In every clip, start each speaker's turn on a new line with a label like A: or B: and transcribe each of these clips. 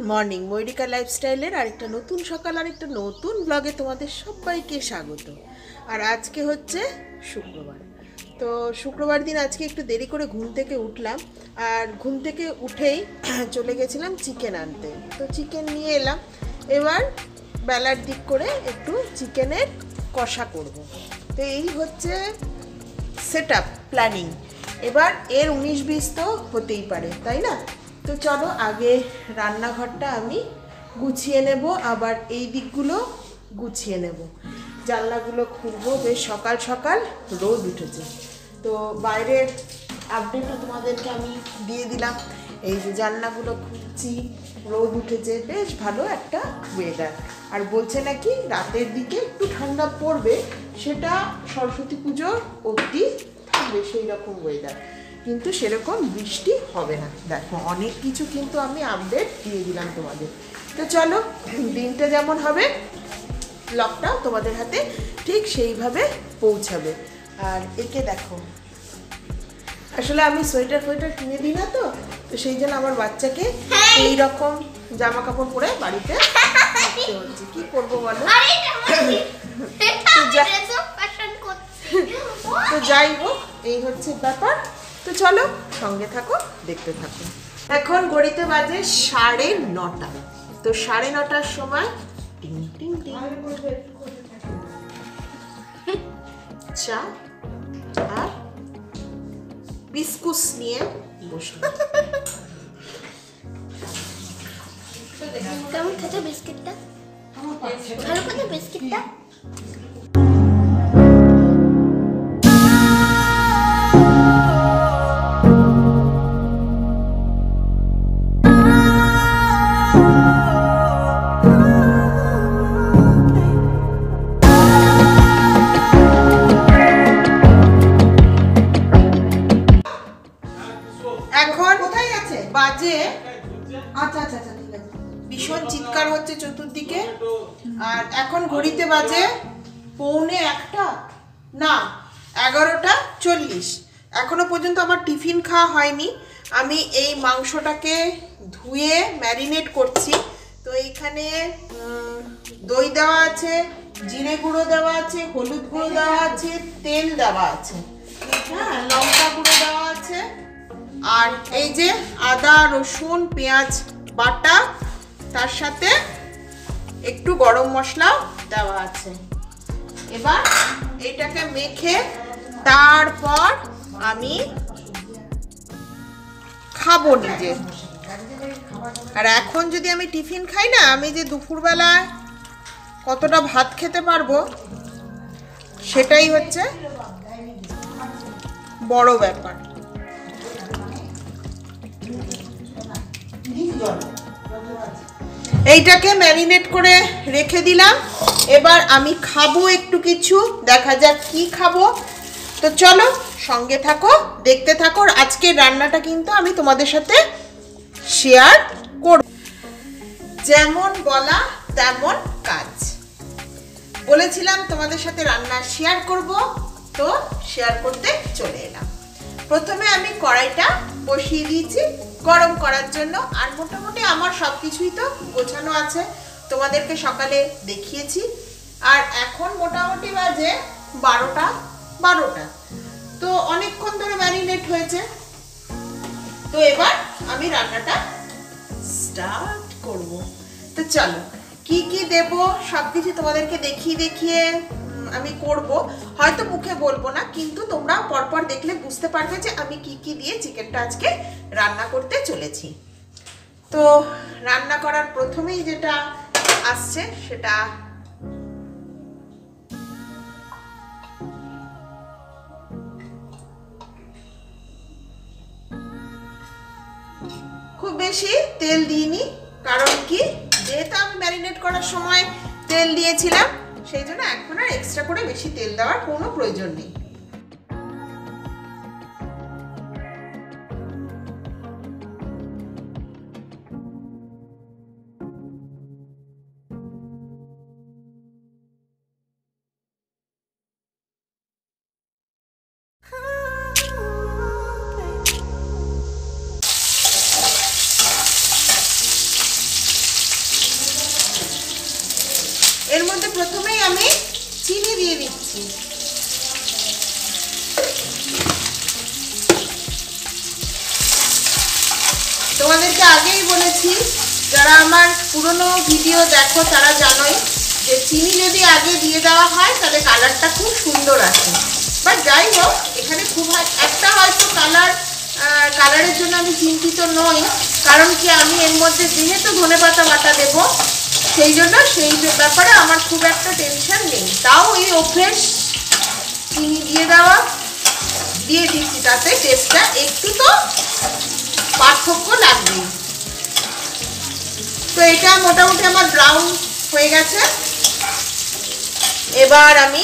A: Morning ময়ূরিকা লাইফস্টাইলের আরেকটা নতুন সকাল আরেকটা নতুন ব্লগে তোমাদের সবাইকে স্বাগত। আর আজকে হচ্ছে শুক্রবার। তো শুক্রবার দিন আজকে একটু দেরি করে ঘুম থেকে উঠলাম, আর ঘুম থেকে উঠেই চলে গেছিলাম চিকেন আনতে। তো চিকেন নিয়ে এলাম, এবার বেলার দিক করে একটু চিকেনের কষা করব। তো এই হচ্ছে সেট আপ প্ল্যানিং। এবার এর 19-20 তো হতেই পারে, তাই না? তো চলো আগে রান্নাঘরটা আমি গুছিয়ে নেব, আবার এই দিকগুলো গুছিয়ে নেব। জানলাগুলো খুলবো, বেশ সকাল সকাল রোদ উঠেছে। তো বাইরের আপডেটও তোমাদেরকে আমি দিয়ে দিলাম। এই যে জানলাগুলো খুলছি, রোদ উঠেছে, বেশ ভালো একটা ওয়েদার। আর বলছে নাকি রাতের দিকে একটু ঠান্ডা পড়বে, সেটা সরস্বতী পুজো অবধি থাকবে সেই রকম ওয়েদার, কিন্তু সেরকম বৃষ্টি হবে না। দেখো অনেক কিছু কিন্তু আমি আপডেট দিয়ে দিলাম তোমাদের। তো চলো, দিনটা যেমন হবে ব্লগটা তোমাদের হাতে ঠিক সেইভাবে পৌঁছাবে। আর একে দেখো, আসলে আমি সোয়েটার ফোয়েটার কিনে দিই না, তো সেই জন্য আমার বাচ্চাকে এই রকম জামা কাপড় পরে বাড়িতে থাকতে হচ্ছে। কি করবো বলো? তো যাই হোক, এই হচ্ছে ব্যাপার। তো চলো সঙ্গে থাকো, দেখতে থাকো। এখন ঘড়িতে বাজে 9:30। তো 9:30টার সময় টিং টিং টিং চা আর বিস্কুট নিয়ে বসলাম।
B: কেমন খেতে বিস্কিটটা? ভালো করে বিস্কিটটা।
A: এখন কোথায় আছে? বাজে আচ্ছা আচ্ছা আচ্ছা, ঠিক আছে। ভীষণ চিৎকার হচ্ছে চতুর্দিকে। আর এখন ঘড়িতে বাজে 1:45, না 11:40। এখনো পর্যন্ত আমার টিফিন খাওয়া হয়নি। আমি এই মাংসটাকে ধুয়ে ম্যারিনেট করছি। তো এইখানে দই দেওয়া আছে, জিরে গুঁড়ো দেওয়া আছে, হলুদ গুঁড়ো দেওয়া আছে, তেল দেওয়া আছে, হ্যাঁ, লঙ্কা গুঁড়ো দেওয়া আছে, আর এই যে আদা রসুন পেঁয়াজ বাটা, তার সাথে একটু গরম মশলা দেওয়া আছে। এবার এটাকে মেখে তারপর আমি খাবো নিজে। আর এখন যদি আমি টিফিন খাই না, আমি যে দুপুরবেলায় কতটা ভাত খেতে পারবো সেটাই হচ্ছে বড় ব্যাপার। এইটাকে ম্যারিনেট করে রেখে দিলাম। এবার আমি খাবো একটু কিছু, দেখা যাক কি খাবো। তো চলো সঙ্গে থাকো, দেখতে থাকো। আজকের রান্নাটা কিন্তু আমি তোমাদের সাথে শেয়ার করব। যেমন বলা তেমন কাজ। বলেছিলাম তোমাদের সাথে রান্না শেয়ার করব, তো শেয়ার করতে চলে এলাম। প্রথমে আমি কড়াইটা বসিয়ে দিয়েছি গরম করার জন্য। আর মোটামুটি আমার সব কিছুই তো গোছানো আছে, তোমাদেরকে সকালে দেখিয়েছি। আর এখন মোটামুটি বাজে 12টা। তো অনেকক্ষণ ধরে ম্যারিনেট হয়েছে। তো এবার আমি রান্নাটা স্টার্ট করব। তো চলো, কি কি দেব সবকিছু তোমাদেরকে দেখিয়ে আমি করব। হয়তো মুখে বলবো না, কিন্তু তোমরা পরপর দেখলে বুঝতে পারবে যে আমি কি কি দিয়ে চিকেনটা আজকে রান্না করতে চলেছি। তো রান্না করার প্রথমেই যেটা আসছে সেটা খুব বেশি তেল দিইনি, কারণ কি, যেহেতু আমি ম্যারিনেট করার সময় তেল দিয়েছিলাম, সেই জন্য এখন আর এক্সট্রা করে বেশি তেল দেওয়ার কোনো প্রয়োজন নেই। এর মধ্যে প্রথমেই আমি চিনি দিয়ে দিচ্ছি। তোমাদেরকে আগেই বলেছি, যারা আমার পুরনো ভিডিও দেখো তারা জানোই যে চিনি যদি আগে দিয়ে দেওয়া হয় তাহলে কালারটা খুব সুন্দর আসে। বাট যাই হোক, এখানে খুব একটা হয়তো কালারের জন্য আমি চিন্তিত নই, কারণ কি আমি এর মধ্যে যেহেতু ধনেপাতা বাটা দেবো, সেই জন্য সেই ব্যাপারে আমার খুব একটা টেনশন নেই। তাও এই অভ্যেস চিনি দিয়ে দিচ্ছি, তাতে টেস্টটা একটু তো পার্থক্য লাগবেই। তো এটা মোটামুটি আমার ব্রাউন হয়ে গেছে। এবার আমি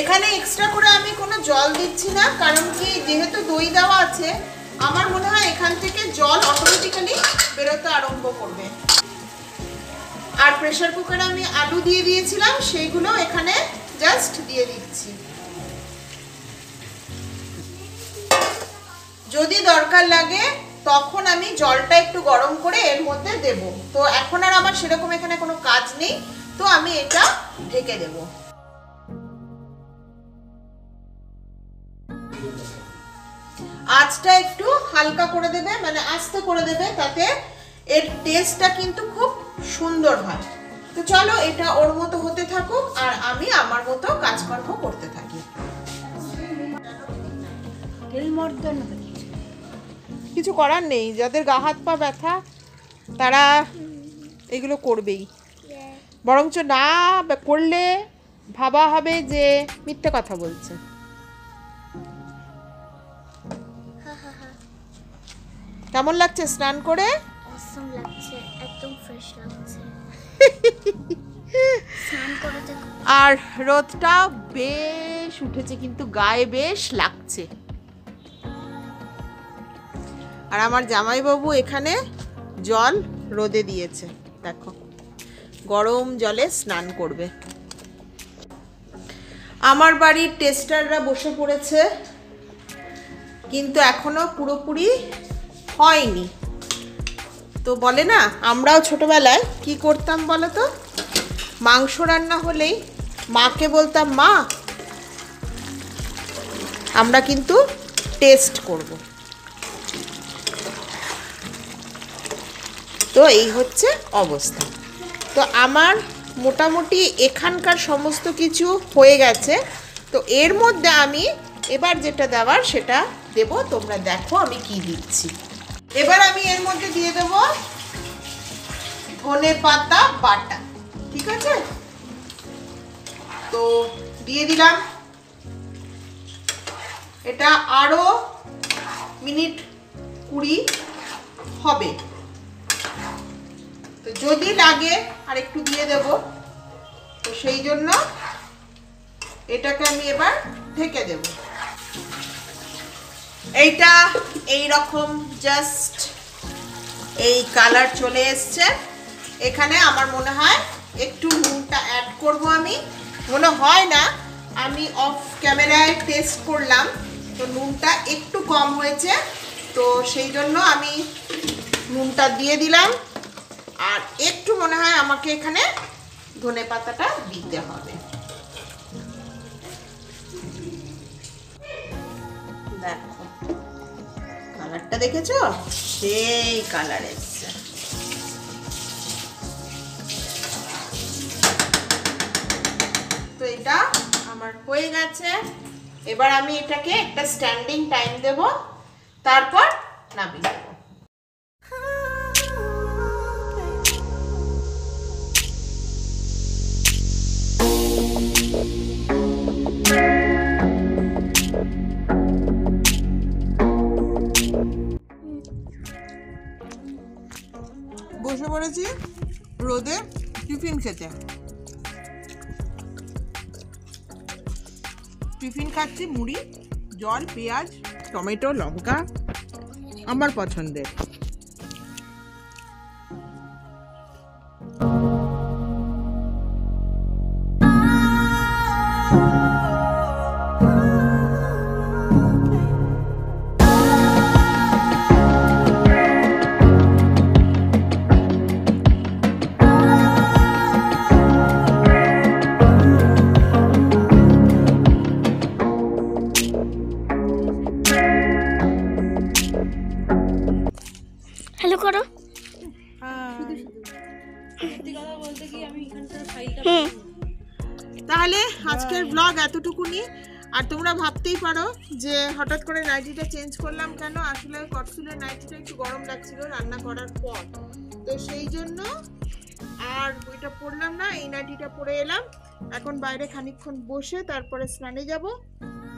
A: এখানে এক্সট্রা করে আমি কোনো জল দিচ্ছি না, কারণ কি যেহেতু দই দেওয়া আছে, আমার মনে হয় এখান থেকে জল অটোমেটিক্যালি বেরোতে আরম্ভ করবে। আর প্রেসার কুকারে আমি আলু দিয়ে দিয়েছিলাম, সেইগুলো এখানে জাস্ট দিয়ে দিচ্ছি। যদি দরকার লাগে তখন আমি জলটা একটু গরম করে এর মধ্যে দেব। তো এখন আর আমার সেরকম এখানে কোনো কাজ নেই, তো আমি এটা ঢেকে দেব। আঁচটা একটু হালকা করে দেবে, মানে আস্তে করে দেবে, তাতে এর টেস্টটা কিন্তু খুব সুন্দর হয়। তো চলো, এটা ওর মতো হতে থাকুক আর আমি আমার মতো কাজকর্ম করতে থাকি। কিছু করার নেই, যাদের গা হাত পা ব্যথা তারা এগুলো করবেই। বরঞ্চ না করলে ভাবা হবে যে মিথ্যে কথা বলছে। কেমন লাগছে স্নান করে?
B: অসম লাগছে, একদম ফ্রেশ লাগছে। স্নান করে দেখো।
A: আর রোদটা বেশ উঠেছে, কিন্তু গায়ে বেশ লাগছে। আর আমার জামাইবাবু এখানে জল রোদে দিয়েছে, দেখো গরম জলে স্নান করবে। আমার বাড়ির টেস্টাররা বসে পড়েছে, কিন্তু এখনো পুরোপুরি হয়নি। তো বলে না, আমরাও ছোটবেলায় কি করতাম বলো তো, মাংস রান্না হলেই মাকে বলতাম, মা আমরা কিন্তু টেস্ট করব। তো এই হচ্ছে অবস্থা। তো আমার মোটামুটি এখানকার সমস্ত কিছু হয়ে গেছে। তো এর মধ্যে আমি এবার যেটা দেওয়ার সেটা দেব, তোমরা দেখো আমি কি দিচ্ছি। এবার আমি এর মধ্যে দিয়ে দেব ধনেপাতা বাটা, ঠিক আছে? তো দিয়ে দিলাম। এটা আরো মিনিট 20 হবে, তো যদি লাগে আর একটু দিয়ে দেব। তো সেই জন্য এটাকে আমি এবার ঢেকে দেব। এইটা এই রকম জাস্ট এই কালার চলে এসছে। এখানে আমার মনে হয় একটু নুনটা অ্যাড করব আমি, মনে হয় না, আমি অফ ক্যামেরায় টেস্ট করলাম, তো নুনটা একটু কম হয়েছে, তো সেই জন্য আমি নুনটা দিয়ে দিলাম। আর একটু মনে হয় আমাকে এখানে ধনেপাতাটা দিতে হবে। দেখো কালারটা দেখেছো, সেই কালার এসছে। তো এটা আমার হয়ে গেছে। এবার আমি এটাকে একটা স্ট্যান্ডিং টাইম দেব, তারপর নামিয়ে দেব। বসে পড়েছি রোদে টিফিন খেতে। টিফিন খাচ্ছি, মুড়ি, জল, পেঁয়াজ, টমেটো, লঙ্কা, আমার পছন্দের।
B: হ্যালো করো।
A: তাহলে আজকের ব্লগ এতটুকুনি। আর তোমরা ভাবতেই পারো যে হঠাৎ করে নাইটিটা চেঞ্জ করলাম কেন, আসলে কটসুলের নাইটিটা একটু গরম লাগছিল রান্না করার পর, তো সেই জন্য আর ওইটা পরলাম না, এই নাইটিটা পরে এলাম। এখন বাইরে খানিকক্ষণ বসে তারপরে স্নানে যাব।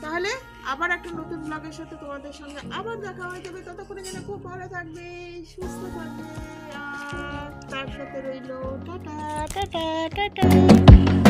A: তাহলে আবার একটা নতুন ব্লগের সাথে তোমাদের সঙ্গে আবার দেখা হয়ে যাবে। ততক্ষণে যেন খুব ভালো থাকবে, সুস্থ থাকবে, আর তার সাথে রইলো টাটা টাটা টাটা।